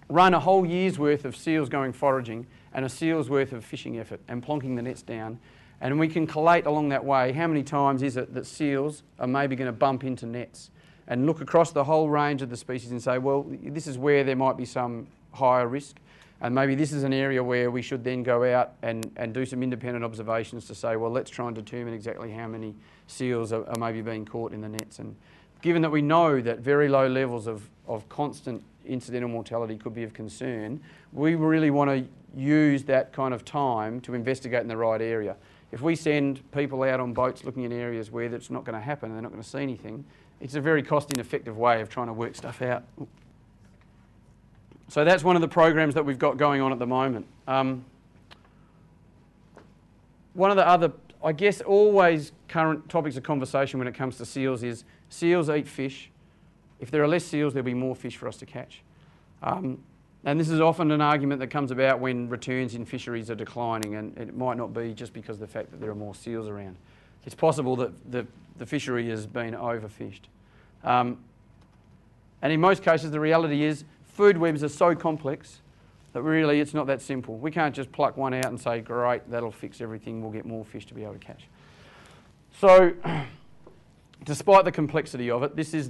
run a whole year's worth of seals going foraging and a seal's worth of fishing effort and plonking the nets down. And we can collate along that way how many times is it that seals are maybe going to bump into nets, and look across the whole range of the species and say, well, this is where there might be some higher risk, and maybe this is an area where we should then go out and do some independent observations to say, well, let's try and determine exactly how many seals are maybe being caught in the nets. And given that we know that very low levels of constant incidental mortality could be of concern, we really want to use that kind of time to investigate in the right area. If we send people out on boats looking in areas where that's not going to happen and they're not going to see anything, it's a very cost-ineffective way of trying to work stuff out. So that's one of the programs that we've got going on at the moment. One of the other, I guess, always current topics of conversation when it comes to seals is seals eat fish. If there are less seals, there'll be more fish for us to catch. And this is often an argument that comes about when returns in fisheries are declining, and it might not be just because of the fact that there are more seals around. It's possible that the fishery has been overfished. And in most cases, the reality is food webs are so complex that really it's not that simple. We can't just pluck one out and say, great, that'll fix everything, we'll get more fish to be able to catch. So, despite the complexity of it, this is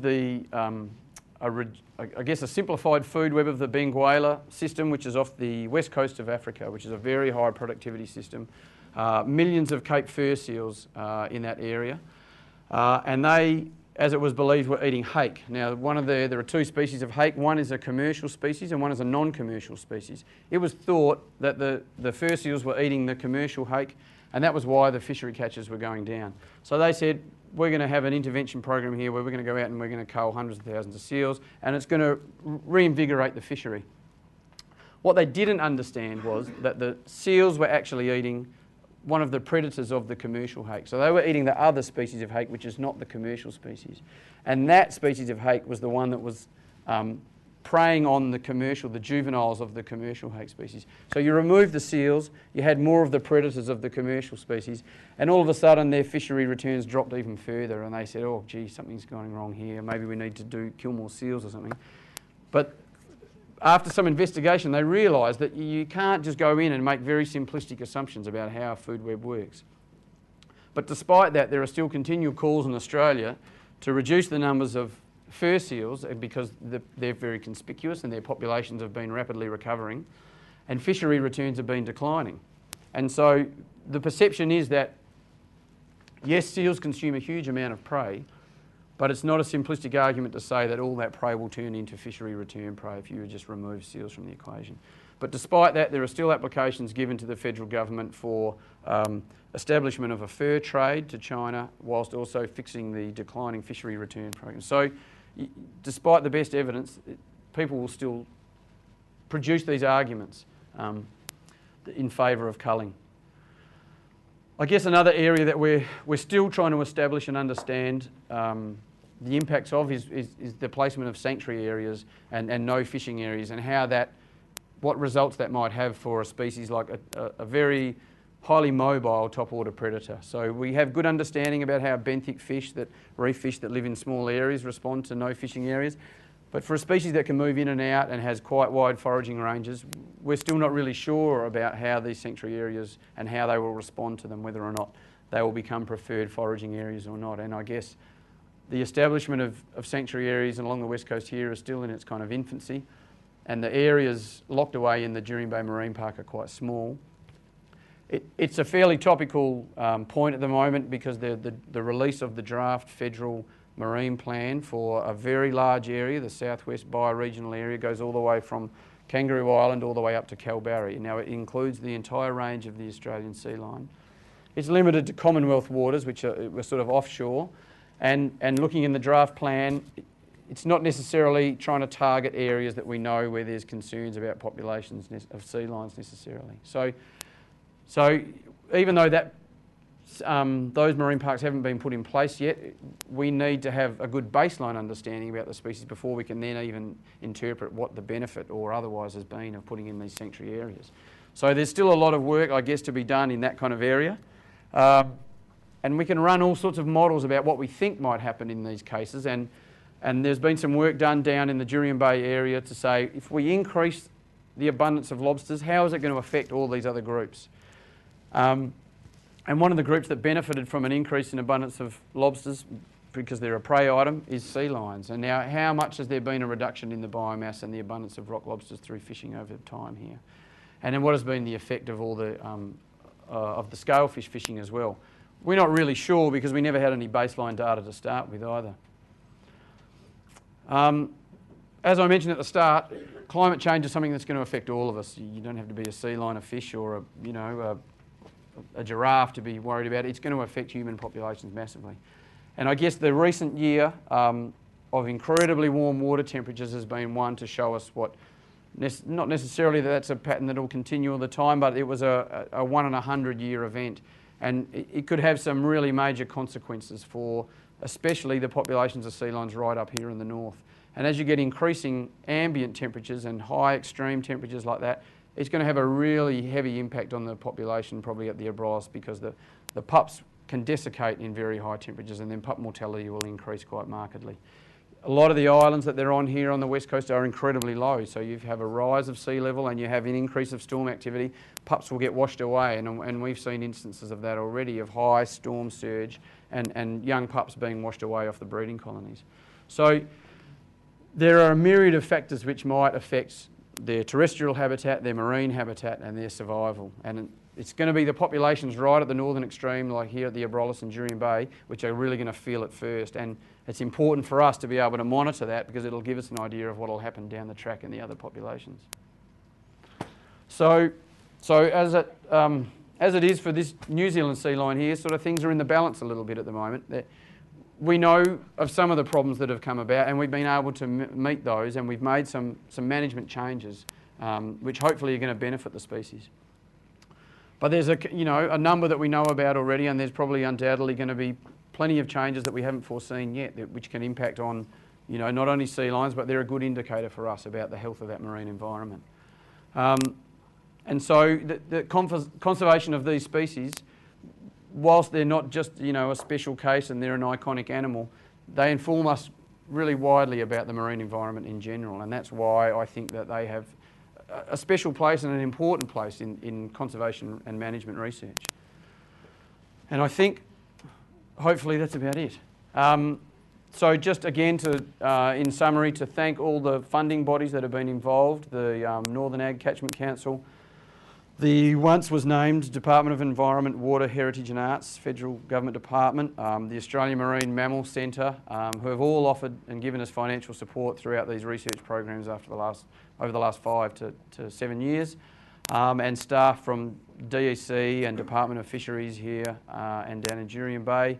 I guess a simplified food web of the Benguela system, which is off the west coast of Africa, which is a very high productivity system. Millions of Cape fur seals in that area. And they, as it was believed, were eating hake. Now, there are two species of hake. One is a commercial species and one is a non-commercial species. It was thought that the fur seals were eating the commercial hake, and that was why the fishery catches were going down. So they said, we're going to have an intervention program here where we're going to go out and we're going to cull hundreds of thousands of seals, and it's going to reinvigorate the fishery. What they didn't understand was that the seals were actually eating one of the predators of the commercial hake. So they were eating the other species of hake, which is not the commercial species. And that species of hake was the one that was preying on the juveniles of the commercial hake species. So you remove the seals, you had more of the predators of the commercial species, and all of a sudden their fishery returns dropped even further, and they said, oh gee, something's going wrong here, maybe we need to kill more seals or something. But after some investigation, they realised that you can't just go in and make very simplistic assumptions about how a food web works. But despite that, there are still continual calls in Australia to reduce the numbers of fur seals because they're very conspicuous and their populations have been rapidly recovering, and fishery returns have been declining. And so the perception is that, yes, seals consume a huge amount of prey, but it's not a simplistic argument to say that all that prey will turn into fishery return prey if you just remove seals from the equation. But despite that, there are still applications given to the federal government for establishment of a fur trade to China, whilst also fixing the declining fishery return program. So despite the best evidence, people will still produce these arguments in favour of culling. I guess another area that we're still trying to establish and understand the impacts of is the placement of sanctuary areas and no fishing areas, and how what results that might have for a species like a very highly mobile top order predator. So we have good understanding about how benthic fish, reef fish that live in small areas, respond to no fishing areas. But for a species that can move in and out and has quite wide foraging ranges, we're still not really sure about how these sanctuary areas and how they will respond to them, whether or not they will become preferred foraging areas or not. And I guess the establishment of sanctuary areas along the west coast here is still in its kind of infancy, and the areas locked away in the Jurien Bay Marine Park are quite small. It's a fairly topical point at the moment because the release of the draft federal marine plan for a very large area, the southwest bioregional area, goes all the way from Kangaroo Island all the way up to Kalbarri. Now it includes the entire range of the Australian sea line. It's limited to Commonwealth waters, which were sort of offshore, and looking in the draft plan, it's not necessarily trying to target areas that we know where there's concerns about populations of sea lions necessarily. So even though those marine parks haven't been put in place yet, we need to have a good baseline understanding about the species before we can then even interpret what the benefit or otherwise has been of putting in these sanctuary areas. So there's still a lot of work, I guess, to be done in that kind of area. And we can run all sorts of models about what we think might happen in these cases. And there's been some work done down in the Jurien Bay area to say, if we increase the abundance of lobsters, how is it going to affect all these other groups? And one of the groups that benefited from an increase in abundance of lobsters, because they're a prey item, is sea lions. And now, how much has there been a reduction in the biomass and the abundance of rock lobsters through fishing over time here? And then what has been the effect of all the scalefish fishing as well? We're not really sure because we never had any baseline data to start with either. As I mentioned at the start, climate change is something that's going to affect all of us. You don't have to be a sea lion, a fish, or a giraffe to be worried about. It's going to affect human populations massively. And I guess the recent year of incredibly warm water temperatures has been one to show us what, not necessarily that that's a pattern that will continue all the time, but it was a 1 in 100 year event. And it could have some really major consequences for especially the populations of sea lions right up here in the north. And as you get increasing ambient temperatures and high extreme temperatures like that, it's going to have a really heavy impact on the population, probably at the Abrolhos, because the pups can desiccate in very high temperatures, and then pup mortality will increase quite markedly. A lot of the islands that they're on here on the west coast are incredibly low, so you have a rise of sea level and you have an increase of storm activity. Pups will get washed away, and we've seen instances of that already, of high storm surge and young pups being washed away off the breeding colonies. So there are a myriad of factors which might affect their terrestrial habitat, their marine habitat and their survival. And it's going to be the populations right at the northern extreme, like here at the Abrolhos and Jurien Bay, which are really going to feel it first. And it's important for us to be able to monitor that because it'll give us an idea of what will happen down the track in the other populations. So as it is for this New Zealand sea lion here, sort of things are in the balance a little bit at the moment. We know of some of the problems that have come about, and we've been able to meet those, and we've made some management changes which hopefully are going to benefit the species. But there's a number that we know about already, and there's probably undoubtedly going to be plenty of changes that we haven't foreseen yet, which can impact on, not only sea lions, but they're a good indicator for us about the health of that marine environment. And so the conservation of these species, whilst they're not just, a special case and they're an iconic animal, they inform us really widely about the marine environment in general, and that's why I think that they have a special place and an important place in conservation and management research. And I think, hopefully, that's about it. So just again, in summary, to thank all the funding bodies that have been involved, the Northern Ag Catchment Council, the once was named Department of Environment, Water, Heritage and Arts, Federal Government Department, the Australian Marine Mammal Centre, who have all offered and given us financial support throughout these research programs over the last 5 to 7 years, and staff from DEC and Department of Fisheries here and down in Jurien Bay,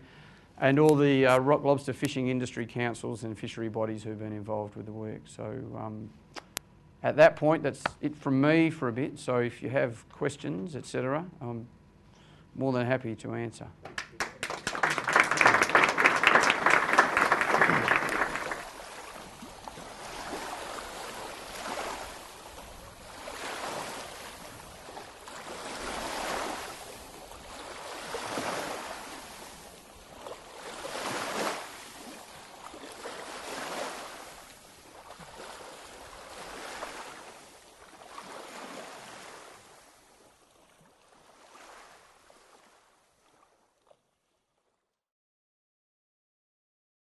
and all the rock lobster fishing industry councils and fishery bodies who've been involved with the work. So at that point, that's it from me for a bit. So if you have questions, etc., I'm more than happy to answer.